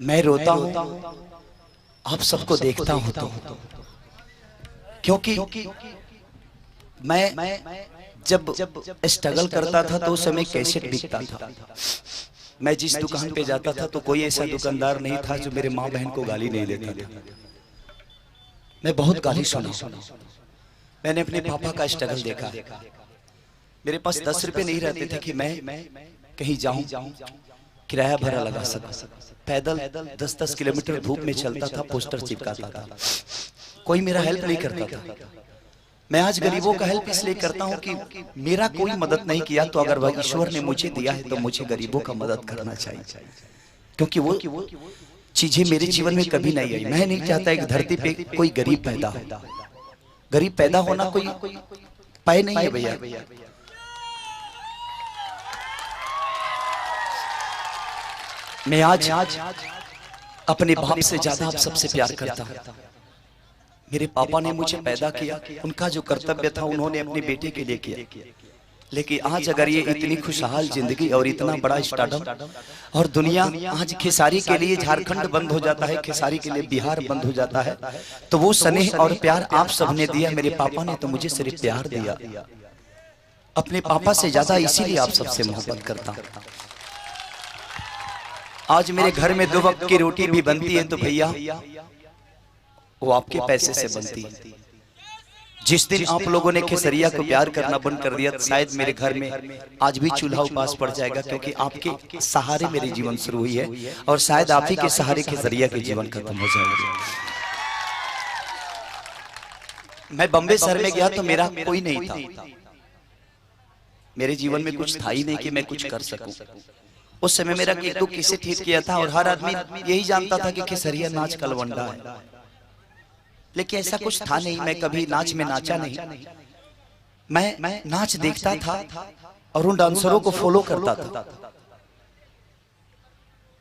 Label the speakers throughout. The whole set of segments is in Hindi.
Speaker 1: मैं रोता हूं, आप सबको देखता हूं तो, क्योंकि मैं जब स्ट्रगल करता था तो उस समय कैसेट बिकता था। मैं जिस दुकान पे जाता था तो कोई ऐसा दुकानदार नहीं था जो मेरे माँ बहन को गाली नहीं देता था। मैं बहुत गाली सुना। मैंने अपने पापा का स्ट्रगल देखा। मेरे पास 10 रुपए नहीं रहते थे कि मैं कहीं जाऊं, किराया भरा लगा सकूं। पैदल 10-10 किलोमीटर धूप में चलता था, पोस्टर चिपकाता था। कोई मेरा हेल्प नहीं करता था। मैं आज गरीबों का हेल्प इसलिए करता हूं कि मेरा कोई मदद नहीं किया तो अगर वह ईश्वर ने मुझे दिया है तो मुझे गरीबों का मदद करना चाहिए, क्योंकि वो चीजें मेरे जीवन में कभी नहीं आई। मैं नहीं चाहता एक धरती पे कोई गरीब पैदा हो। गरीब पैदा होना कोई पाए नहीं है भैया। मैं आज अपने बाप से ज्यादा आप सबसे प्यार करता हूं। मेरे पापा ने मुझे पैदा किया, उनका जो कर्तव्य था उन्होंने अपने बेटे के लिए किया। लेकिन आज अगर ये इतनी खुशहाल जिंदगी और इतना बड़ा स्टार्टअप और दुनिया आज खेसारी के लिए झारखंड बंद हो जाता है, खेसारी के लिए बिहार बंद हो जाता है, तो वो स्नेह और प्यार आप सबने दिया। मेरे पापा ने तो मुझे सिर्फ प्यार दिया। अपने पापा से ज्यादा इसीलिए आप सबसे मोहब्बत करता हूं। आज मेरे घर में 2 वक्त की रोटी भी बनती है तो भैया वो आपके पैसे से बनती है। जिस दिन आप लोगों ने खेसरिया को प्यार करना बंद कर दिया, शायद मेरे घर में आज भी चूल्हा उपास पड़ जाएगा, क्योंकि आपके सहारे मेरे जीवन शुरू हुई है और शायद आप ही के सहारे खेसरिया के जीवन खत्म हो जाएगा। मैं बम्बे शहर में गया तो मेरा कोई नहीं था। मेरे जीवन में कुछ था ही नहीं कि मैं कुछ कर सकूं। उस समय मेरा एक दो किसे ठीक किया था और हर आदमी यही जानता था कि खेसरिया नाच कलवंडा है, लेकिन ऐसा कुछ था नहीं। मैं कभी नाच में नाचा नहीं। मैं नाच देखता था और उन डांसरों को फॉलो करता था।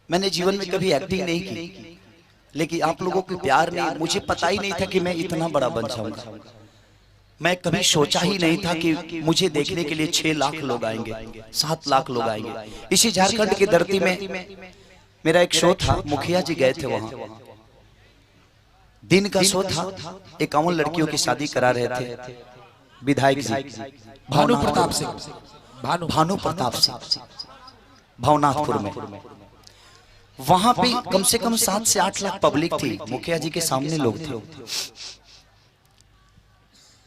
Speaker 1: मैंने जीवन में कभी एक्टिंग नहीं की, लेकिन आप लोगों को प्यार नहीं, मुझे पता ही नहीं था कि मैं इतना बड़ा बन जाऊंगा। मैं कभी सोचा ही नहीं था कि मुझे देखने के लिए 6 लाख लोग आएंगे, 7 लाख लोग आएंगे। इसी झारखंड की धरती में मेरा एक शो था, मुखिया जी गए थे वहां। दिन का शो था, 51 लड़कियों की शादी करा रहे थे विधायक जी भानु प्रताप सिंह भवनाथपुर में। वहां पे कम से कम 7 से 8 लाख पब्लिक थी। मुखिया जी के सामने लोग थे।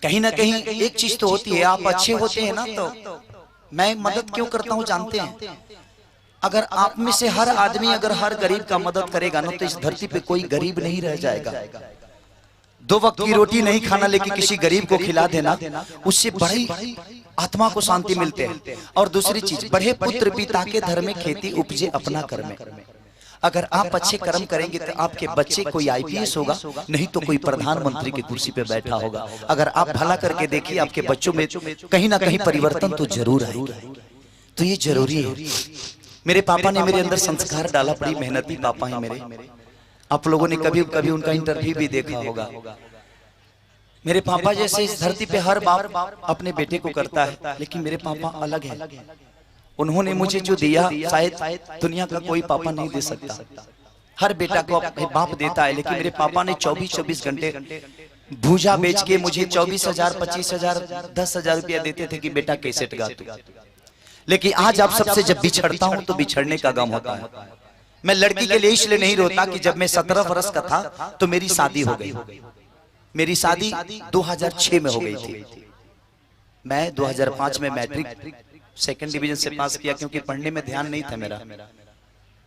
Speaker 1: कहीं ना कहीं एक चीज तो होती है, आप अच्छे होते हैं ना, तो मैं मदद क्यों करता हूं जानते हैं? अगर आप में से हर आदमी अगर हर गरीब का मदद करेगा ना, तो इस धरती पे कोई गरीब नहीं रह जाएगा। 2 वक्त की रोटी नहीं खाना लेकिन किसी गरीब को खिला देना, उससे बड़ी आत्मा को शांति मिलते हैं। और दूसरी चीज, बढ़े पुत्र पिता के धर्म में, खेती उपजे अपना कर्म। अगर आप अच्छे कर्म करेंगे तो आपके बच्चे कोई आईपीएस होगा, नहीं तो कोई प्रधानमंत्री की कुर्सी पे बैठा होगा। अगर आप भला करके देखिए, आपके बच्चों में कहीं ना कहीं परिवर्तन तो जरूर आएगा। तो ये जरूरी है। मेरे पापा ने मेरे अंदर संस्कार डाला, बड़ी मेहनती पापा हैं मेरे। आप लोगों ने कभी कभी उनका इंटरव्यू भी देखा होगा। मेरे पापा जैसे इस धरती पे हर बाप अपने बेटे को करता है, लेकिन मेरे पापा अलग है। उन्होंने मुझे जो दिया शायद दुनिया का कोई पापा नहीं दे सकता। हर बेटा को अपने बाप देता है, लेकिन मेरे पापा ने 24-24 घंटे भूजा बेच के मुझे 24,000, 25,000, 10,000 रुपया देते थे कि बेटा कैसेट गा तू। लेकिन आज आप सबसे जब बिछड़ता हूं तो बिछड़ने का गम होता है। मैं लड़की के लिए इसलिए नहीं रोता कि जब मैं 17 वर्ष का था तो मेरी शादी हो गई। मेरी शादी 2006 में हो गई थी। मैं 2005 में मैट्रिक 2nd डिवीजन से पास किया, क्योंकि पढ़ने में ध्यान नहीं था मेरा।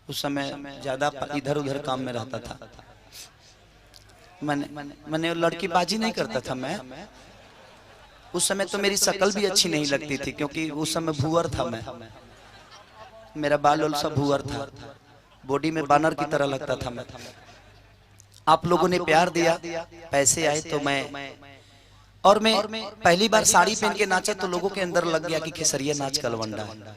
Speaker 1: उस समय ज्यादा इधर उधर काम में रहता था। मैंने लड़कीबाजी नहीं करता था मैं। उस समय तो मेरी शक्ल भी अच्छी नहीं लगती थी, क्योंकि उस समय भूअर था मैं। मेरा बाल वाल सब भूअर था, बॉडी में बानर की तरह लगता था मैं। आप लोगों ने प्यार दिया, पैसे आए तो मैं पहली बार साड़ी पहन के नाचा तो लोगों के अंदर लग गया कि खेसरिया नाच कलवंडा है।